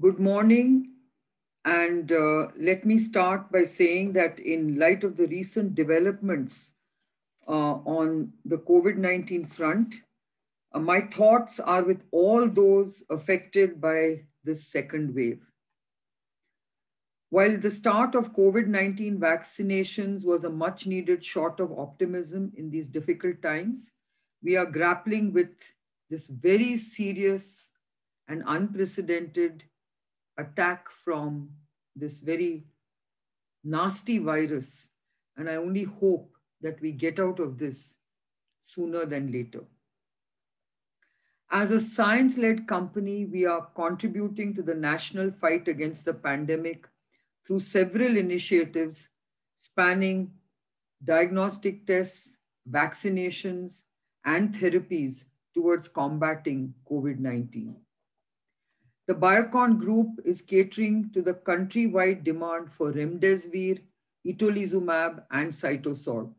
Good morning, and let me start by saying that in light of the recent developments on the COVID-19 front, my thoughts are with all those affected by this second wave. While the start of COVID-19 vaccinations was a much needed shot of optimism in these difficult times, we are grappling with this very serious and unprecedented attack from this very nasty virus. And I only hope that we get out of this sooner than later. As a science led company, we are contributing to the national fight against the pandemic through several initiatives spanning diagnostic tests, vaccinations, and therapies towards combating COVID 19. The Biocon Group is catering to the countrywide demand for remdesivir, itolizumab, and cytosorb.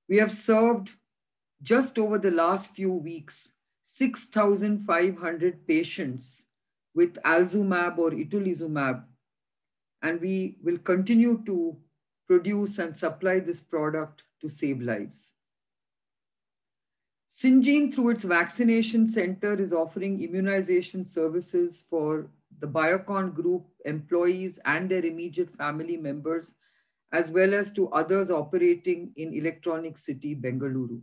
We have served just over the last few weeks 6,500 patients with alzumab or itolizumab, and we will continue to produce and supply this product to save lives. Syngene, through its vaccination center, is offering immunization services for the Biocon Group employees and their immediate family members, as well as to others operating in Electronic City, Bengaluru.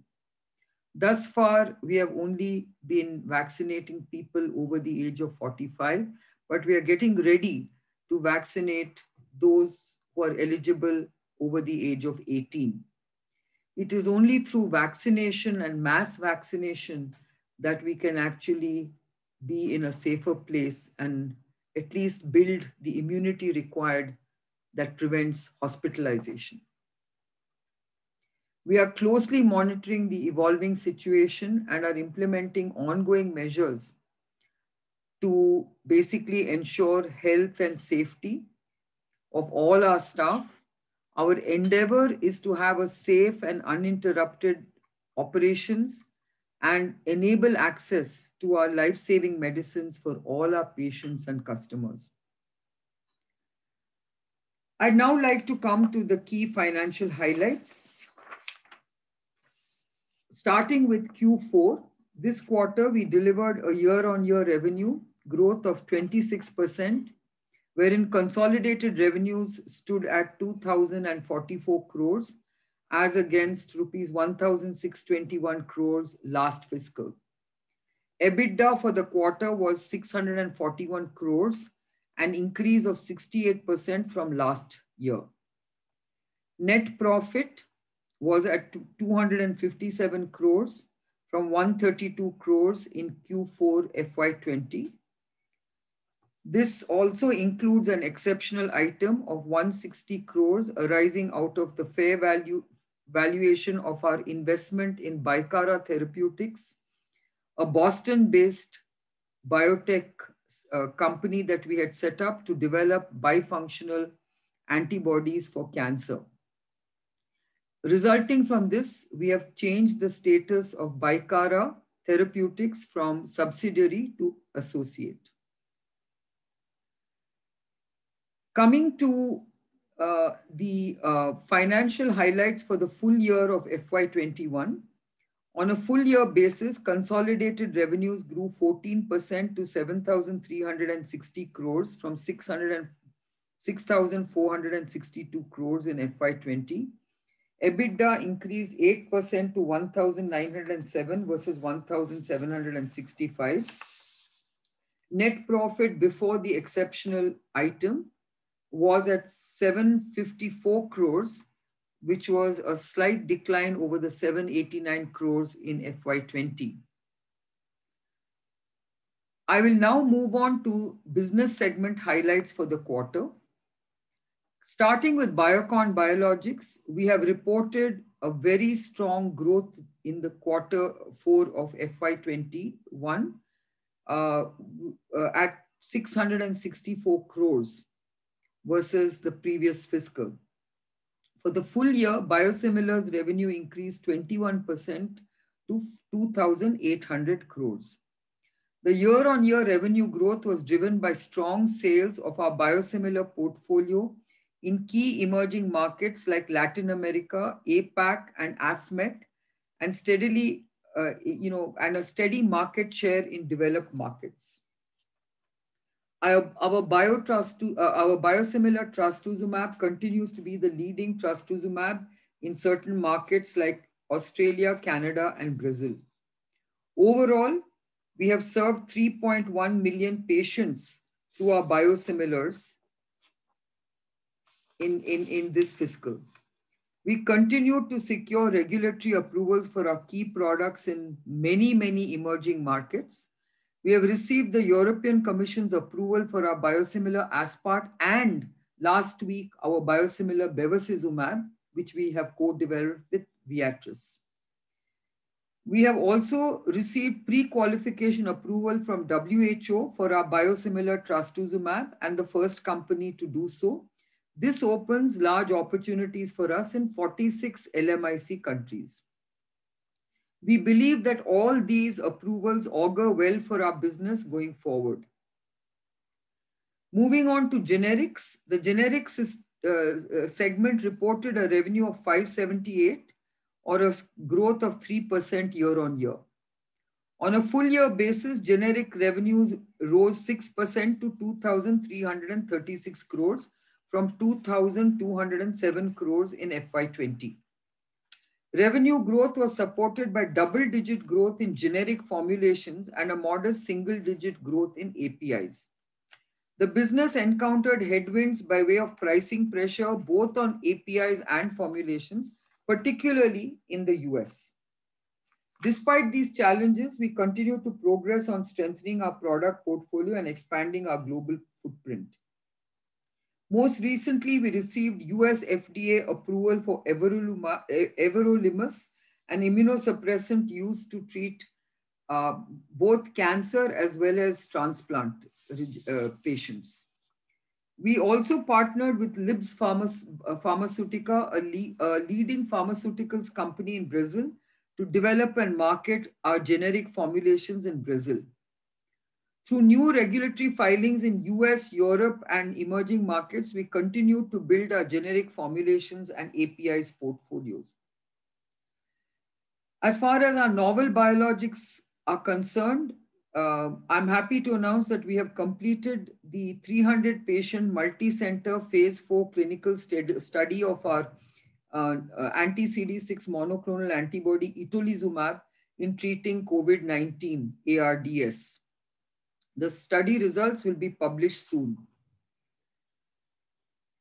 Thus far, we have only been vaccinating people over the age of 45, but we are getting ready to vaccinate those who are eligible over the age of 18. It is only through vaccination and mass vaccination that we can actually be in a safer place and at least build the immunity required that prevents hospitalization. We are closely monitoring the evolving situation and are implementing ongoing measures to basically ensure health and safety of all our staff. Our endeavor is to have a safe and uninterrupted operations and enable access to our life-saving medicines for all our patients and customers. I'd now like to come to the key financial highlights. Starting with Q4, this quarter we delivered a year-on-year revenue growth of 26%, wherein consolidated revenues stood at 2,044 crores as against rupees 1,621 crores last fiscal. EBITDA for the quarter was 641 crores, an increase of 68% from last year. Net profit was at 257 crores from 132 crores in Q4 FY20. This also includes an exceptional item of 160 crores arising out of the fair valuation of our investment in Bicara Therapeutics, a Boston-based biotech company that we had set up to develop bifunctional antibodies for cancer. Resulting from this, we have changed the status of Bicara Therapeutics from subsidiary to associate. Coming to the financial highlights for the full year of FY21, on a full year basis, consolidated revenues grew 14% to 7,360 crores from 6,462 crores in FY20. EBITDA increased 8% to 1,907 versus 1,765. Net profit before the exceptional item was at 754 crores, which was a slight decline over the 789 crores in FY20. I will now move on to business segment highlights for the quarter. Starting with Biocon Biologics, we have reported a very strong growth in the quarter 4 of FY21 at 664 crores versus the previous fiscal. For the full year, biosimilars revenue increased 21% to 2,800 crores. The year-on-year revenue growth was driven by strong sales of our biosimilar portfolio in key emerging markets like Latin America, APAC, and AFMET, and and a steady market share in developed markets. Our biosimilar trastuzumab continues to be the leading trastuzumab in certain markets like Australia, Canada, and Brazil. Overall, we have served 3.1 million patients through our biosimilars in this fiscal. We continue to secure regulatory approvals for our key products in many, many emerging markets. We have received the European Commission's approval for our biosimilar Aspart and last week our biosimilar bevacizumab, which we have co-developed with Viatris. We have also received pre-qualification approval from WHO for our biosimilar trastuzumab and the first company to do so. This opens large opportunities for us in 46 LMIC countries. We believe that all these approvals augur well for our business going forward. Moving on to generics, the generics segment reported a revenue of 578 or a growth of 3% year-on-year. On a full year basis, generic revenues rose 6% to 2,336 crores from 2,207 crores in FY20. Revenue growth was supported by double-digit growth in generic formulations and a modest single-digit growth in APIs. The business encountered headwinds by way of pricing pressure both on APIs and formulations, particularly in the US. Despite these challenges, we continue to progress on strengthening our product portfolio and expanding our global footprint. Most recently, we received US FDA approval for everolimus, an immunosuppressant used to treat both cancer as well as transplant patients. We also partnered with Libs Pharmaceutica, a leading pharmaceuticals company in Brazil, to develop and market our generic formulations in Brazil. Through new regulatory filings in US, Europe, and emerging markets, we continue to build our generic formulations and APIs portfolios. As far as our novel biologics are concerned, I'm happy to announce that we have completed the 300-patient multi-center phase 4 clinical study of our anti-CD6 monoclonal antibody itolizumab in treating COVID-19 ARDS. The study results will be published soon.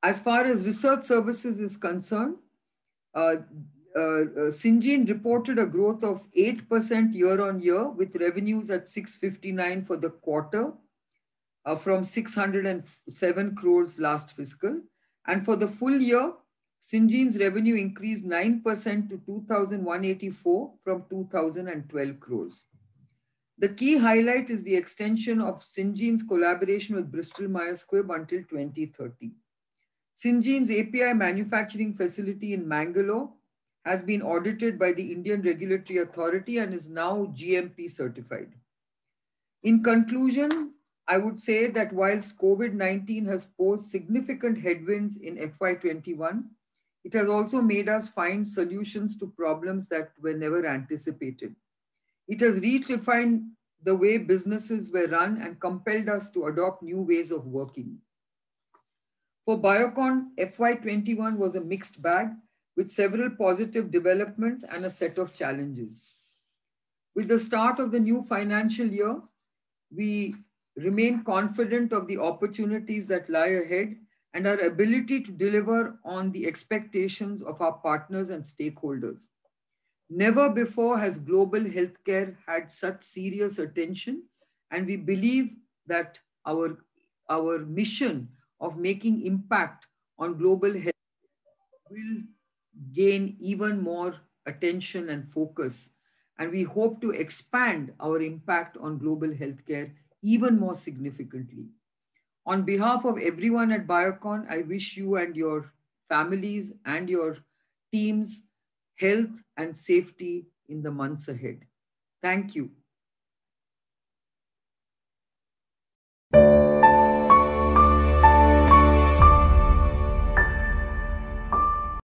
As far as research services is concerned, Syngene reported a growth of 8% year-on-year with revenues at 659 for the quarter from 607 crores last fiscal. And for the full year, Syngene's revenue increased 9% to 2,184 from 2,012 crores. The key highlight is the extension of Syngene's collaboration with Bristol Myers Squibb until 2030. Syngene's API manufacturing facility in Mangalore has been audited by the Indian Regulatory Authority and is now GMP certified. In conclusion, I would say that whilst COVID-19 has posed significant headwinds in FY21, it has also made us find solutions to problems that were never anticipated. It has redefined the way businesses were run and compelled us to adopt new ways of working. For Biocon, FY21 was a mixed bag with several positive developments and a set of challenges. With the start of the new financial year, we remain confident of the opportunities that lie ahead and our ability to deliver on the expectations of our partners and stakeholders. Never before has global healthcare had such serious attention, and we believe that our mission of making impact on global health will gain even more attention and focus, and we hope to expand our impact on global healthcare even more significantly. On behalf of everyone at Biocon, I wish you and your families and your teams health and safety in the months ahead. Thank you.